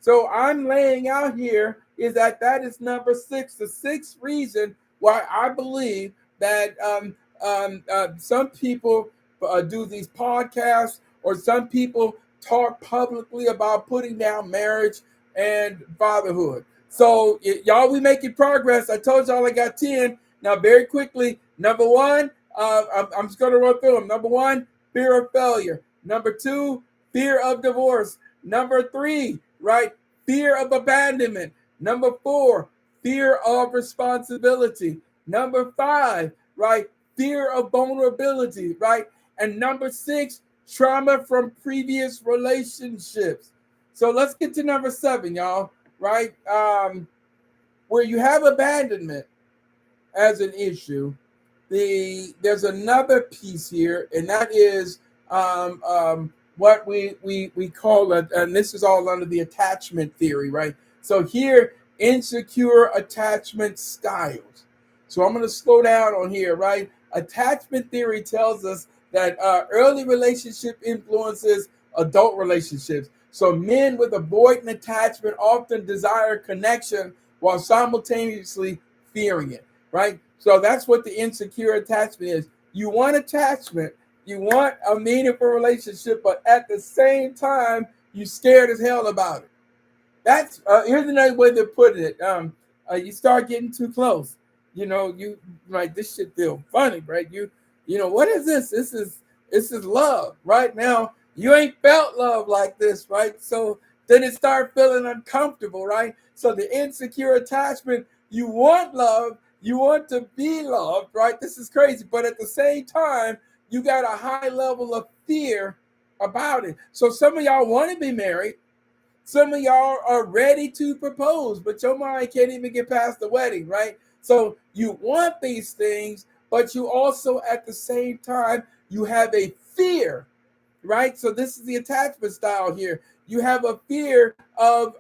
So I'm laying out here is that is number 6, the sixth reason why I believe that some people do these podcasts, or some people talk publicly about putting down marriage and fatherhood. So y'all, we making progress. I told y'all I got 10. Now, very quickly, number 1, I'm just going to run through them. Number 1, fear of failure. Number 2, fear of divorce. Number 3, right, fear of abandonment. Number 4, fear of responsibility. Number 5, right, fear of vulnerability, right? And number 6, trauma from previous relationships. So let's get to number 7, y'all, right? Where you have abandonment as an issue, there's another piece here, and that is what we call it, and this is all under the attachment theory, right? So here, insecure attachment styles. So I'm going to slow down on here, right? Attachment theory tells us that early relationship influences adult relationships. So men with avoidant attachment often desire connection while simultaneously fearing it, right? So that's what the insecure attachment is. You want attachment, you want a meaningful relationship, but at the same time, you scared as hell about it. That's here's another way to put it. You start getting too close. You like, this shit feel funny, right? What is this? This is love, right? Now you ain't felt love like this, right? So then it start feeling uncomfortable, right? So the insecure attachment, you want love, you want to be loved, right? This is crazy, but at the same time, you got a high level of fear about it. So some of y'all want to be married. Some of y'all are ready to propose, but your mind can't even get past the wedding, right? So you want these things, but you also at the same time, You have a fear, right? So this is the attachment style here. You have a fear of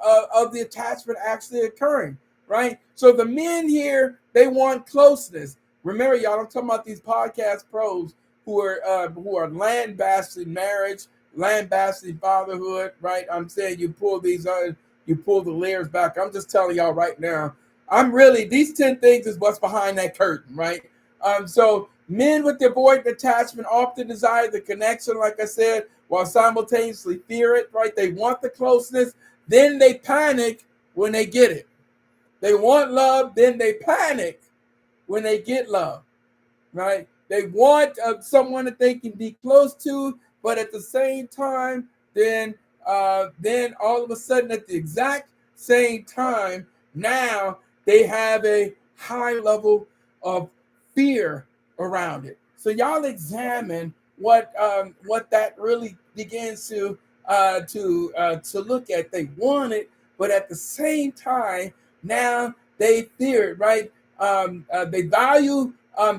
the attachment actually occurring, right? So the men here, they want closeness. Remember, y'all, I'm talking about these podcast pros who are lambasting marriage, lambasting fatherhood, right? I'm saying you pull the layers back. I'm just telling y'all right now. I'm really these 10 things is what's behind that curtain, right? So men with the avoidant attachment often desire the connection, like I said, while simultaneously fear it, right? They want the closeness, then they panic when they get it. They want love, then they panic when they get love, right? They want someone that they can be close to, but at the same time, then all of a sudden, at the exact same time, now they have a high level of fear around it. So y'all examine what that really begins to look at. They want it, but at the same time, now they fear it, right? They value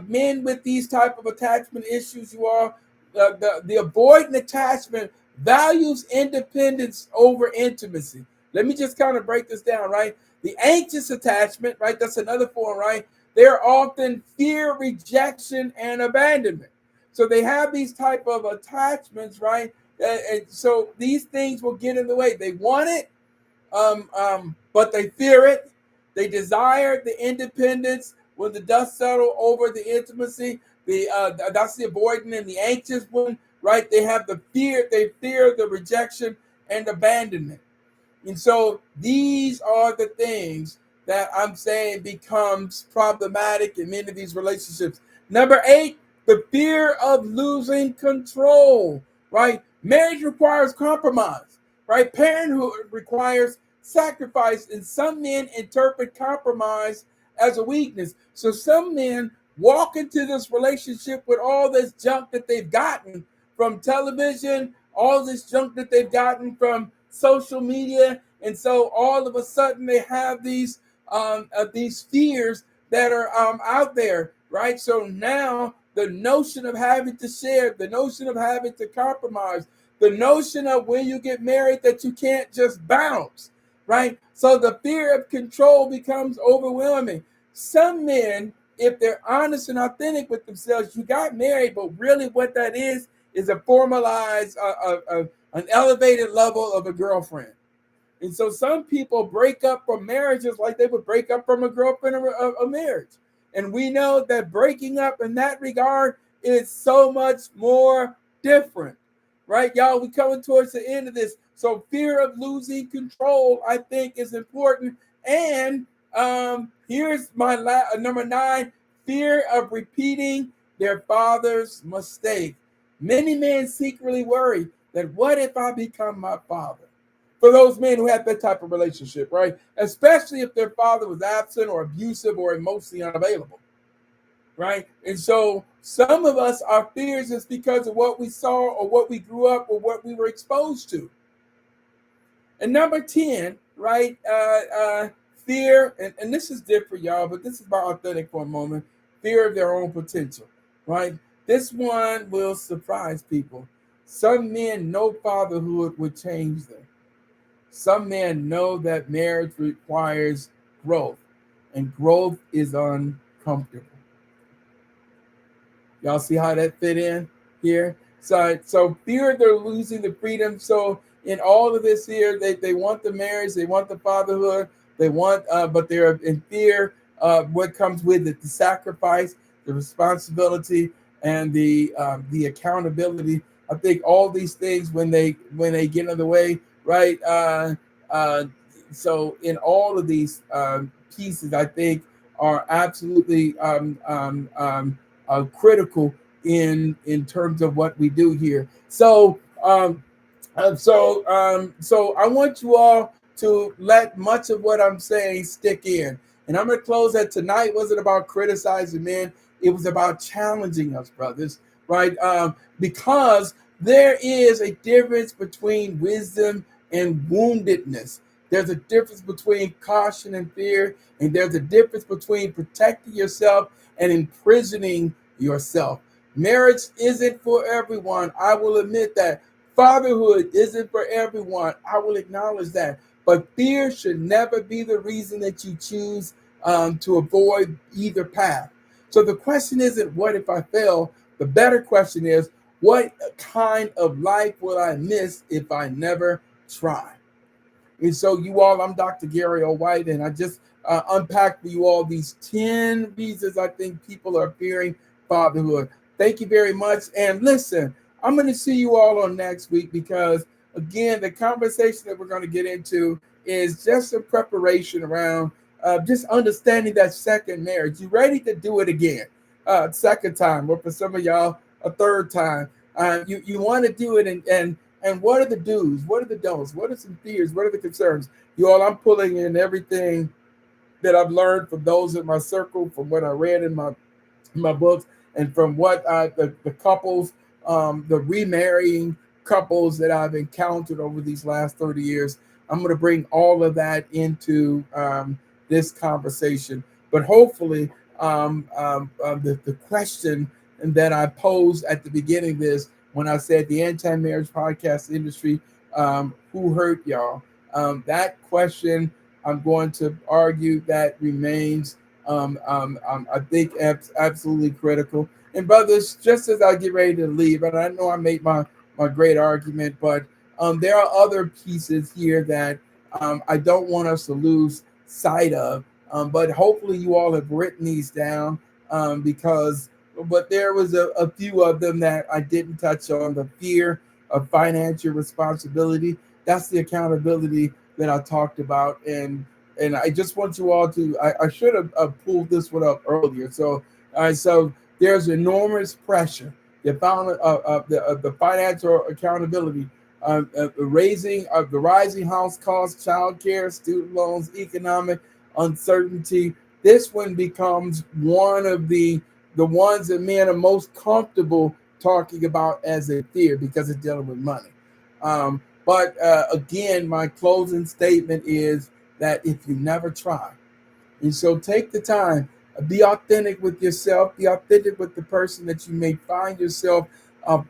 men with these type of attachment issues. You are the avoidant attachment values independence over intimacy. Let me just kind of break this down, right? The anxious attachment, right? That's another form, right? They're often fear, rejection, and abandonment. So they have these type of attachments, right? And so these things will get in the way. They want it, but they fear it. They desire the independence. When the dust settle over the intimacy, that's the avoidant and the anxious one, right? They have the fear. They fear the rejection and abandonment. And so these are the things that I'm saying becomes problematic in many of these relationships. Number 8, the fear of losing control, right? Marriage requires compromise, right? Parenthood requires sacrifice, and some men interpret compromise as a weakness. So some men walk into this relationship with all this junk that they've gotten from television, all this junk that they've gotten from social media, and so all of a sudden they have these fears that are out there, right? So now the notion of having to share, the notion of having to compromise, the notion of when you get married that you can't just bounce, right? So the fear of control becomes overwhelming. Some men, if they're honest and authentic with themselves, you got married, but really what that is a formalized, an elevated level of a girlfriend. And so some people break up from marriages like they would break up from a girlfriend or a marriage. And we know that breaking up in that regard is so much more different, right? Y'all, we coming towards the end of this. So fear of losing control, I think, is important. And here's my number 9, fear of repeating their father's mistake. Many men secretly worry that what if I become my father? For those men who have that type of relationship, right? Especially if their father was absent or abusive or emotionally unavailable, right? And so some of us, our fears is because of what we saw or what we grew up or what we were exposed to. And number 10, right? Fear, and this is different, y'all, but this is about authentic for a moment. Fear of their own potential, right? This one will surprise people. Some men know fatherhood would change them. Some men know that marriage requires growth, and growth is uncomfortable. Y'all see how that fit in here? So fear they're losing the freedom. So in all of this here, they want the marriage, they want the fatherhood, they want, but they're in fear of what comes with it: the sacrifice, the responsibility, and the accountability. I think all these things when they get in the way, right? So in all of these pieces, I think are absolutely critical in terms of what we do here. So I want you all to let much of what I'm saying stick in. And I'm going to close that tonight wasn't about criticizing men. It was about challenging us, brothers, right? Because there is a difference between wisdom and woundedness. There's a difference between caution and fear, and there's a difference between protecting yourself and imprisoning yourself. Marriage isn't for everyone. I will admit that. Fatherhood isn't for everyone. I will acknowledge that. But fear should never be the reason that you choose to avoid either path. So the question isn't, what if I fail? The better question is, what kind of life will I miss if I never try? And so, you all, I'm Dr. Gary O. White, and I just unpacked for you all these 10 reasons I think people are fearing fatherhood. Thank you very much. And listen, I'm going to see you all on next week because, again, the conversation that we're going to get into is just a preparation around just understanding that second marriage. You ready to do it again? Second time, or for some of y'all, a third time. You want to do it, and what are the do's? What are the don'ts? What are some fears? What are the concerns? You all, I'm pulling in everything that I've learned from those in my circle, from what I read in my books, and from what the couples, the remarrying couples that I've encountered over these last 30 years. I'm going to bring all of that into this conversation. But hopefully, the question that I posed at the beginning of this, when I said the anti-marriage podcast industry, who hurt y'all? That question, I'm going to argue that remains I think absolutely critical. And brothers, just as I get ready to leave, and I know I made my great argument, but there are other pieces here that I don't want us to lose sight of. But hopefully you all have written these down but there was a few of them that I didn't touch on. The fear of financial responsibility. That's the accountability that I talked about. And I just want you all to. I should have pulled this one up earlier. So there's enormous pressure. The financial accountability, the rising house costs, child care, student loans, economic uncertainty. This one becomes one of the ones that men are most comfortable talking about as a fear because it's dealing with money. But again, my closing statement is that if you never try, and so take the time, be authentic with yourself, be authentic with the person that you may find yourself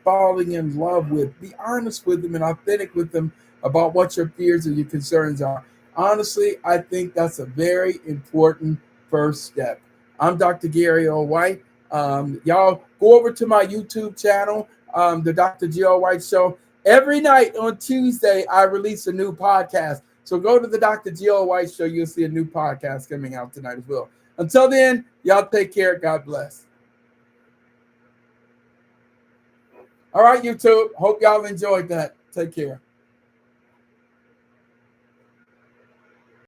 falling in love with. Be honest with them and authentic with them about what your fears and your concerns are. Honestly, I think that's a very important first step. I'm Dr. Gary O. White. Y'all go over to my YouTube channel, the Dr. G. O. White Show. Every night on Tuesday, I release a new podcast. So go to the Dr. G.O. White Show. You'll see a new podcast coming out tonight as well. Until then, y'all take care. God bless. All right, YouTube. Hope y'all enjoyed that. Take care.